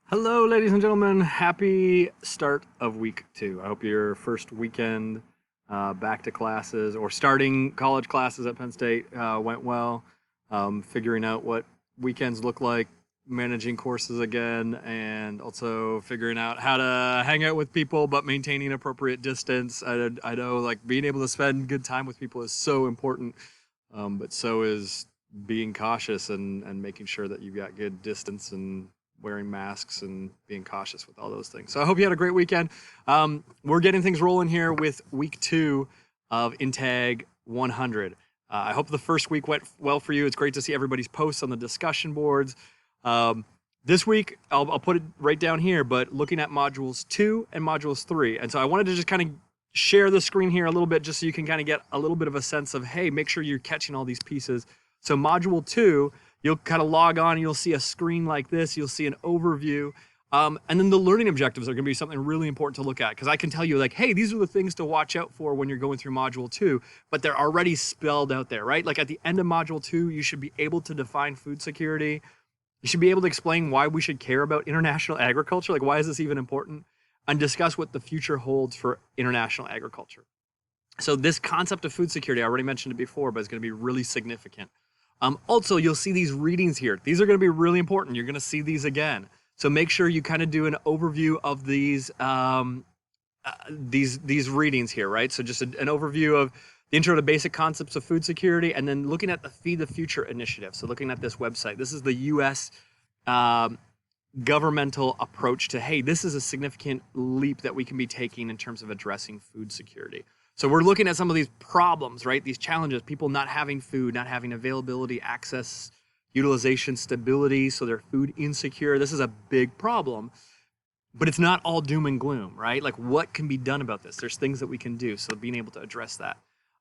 Hello, ladies and gentlemen. Happy start of week 2. I hope your first weekend back to classes or starting college classes at Penn State went well. Figuring out what weekends look like, managing courses again, and also figuring out how to hang out with people but maintaining appropriate distance. I know like being able to spend good time with people is so important, but so is being cautious and making sure that you've got good distance and wearing masks and being cautious with all those things. So I hope you had a great weekend. We're getting things rolling here with week 2 of INTAG 100. I hope the first week went well for you. It's great to see everybody's posts on the discussion boards. This week, I'll put it right down here, but looking at modules 2 and modules 3. And so I wanted to just kind of share the screen here a little bit just so you can kind of get a little bit of a sense of, hey, make sure you're catching all these pieces. So module 2, you'll kind of log on and you'll see a screen like this. You'll see an overview. And then the learning objectives are going to be something really important to look at, because I can tell you like, hey, these are the things to watch out for when you're going through module 2, but they're already spelled out there, right? Like at the end of module 2, you should be able to define food security. You should be able to explain why we should care about international agriculture. Like, why is this even important? And discuss what the future holds for international agriculture. So this concept of food security, I already mentioned it before, but it's going to be really significant. Also, you'll see these readings here. These are going to be really important. You're going to see these again. So make sure you kind of do an overview of these readings here, right? So just an overview of the intro to basic concepts of food security, and then looking at the Feed the Future initiative. So looking at this website. This is the U.S. Governmental approach to, hey, this is a significant leap that we can be taking in terms of addressing food security. So we're looking at some of these problems, right? These challenges, people not having food, not having availability, access, utilization, stability, so they're food insecure. This is a big problem, but it's not all doom and gloom, right? Like, what can be done about this? There's things that we can do, so being able to address that.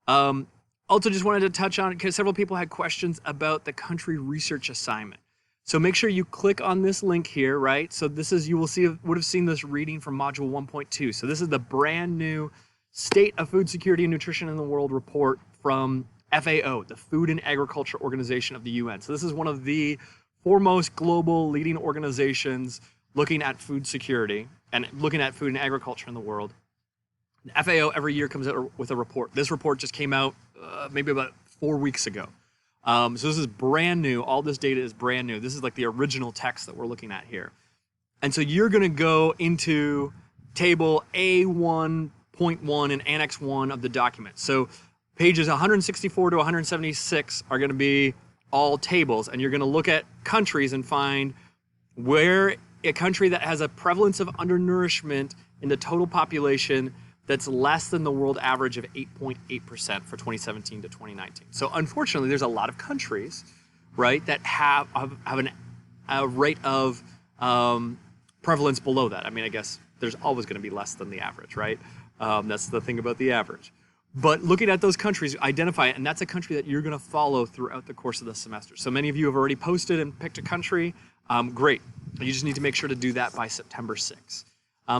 Also just wanted to touch on, because several people had questions about the country research assignment. So make sure you click on this link here, right? So this is, you will see, would have seen this reading from module 1.2. So this is the brand new State of Food Security and Nutrition in the World report from FAO, the Food and Agriculture Organization of the UN. So this is one of the foremost global leading organizations looking at food security and looking at food and agriculture in the world. The FAO every year comes out with a report. This report just came out maybe about 4 weeks ago. So this is brand new. All this data is brand new. This is like the original text that we're looking at here. And so you're going to go into table A1.1 in Annex 1 of the document. So pages 164 to 176 are going to be all tables, and you're going to look at countries and find where a country that has a prevalence of undernourishment in the total population that's less than the world average of 8.8% for 2017 to 2019. So unfortunately, there's a lot of countries, right, that have a rate of prevalence below that. I mean, I guess there's always going to be less than the average, right? That's the thing about the average. But looking at those countries, identify it, and that's a country that you're going to follow throughout the course of the semester. So many of you have already posted and picked a country. Great. You just need to make sure to do that by September 6th.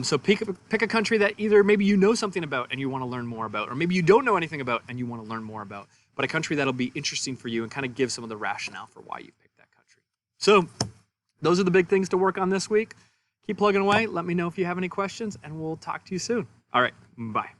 So pick a country that either maybe you know something about and you want to learn more about, or maybe you don't know anything about and you want to learn more about, but a country that'll be interesting for you and kind of give some of the rationale for why you picked that country. So those are the big things to work on this week. Keep plugging away. Let me know if you have any questions, and we'll talk to you soon. All right. Bye.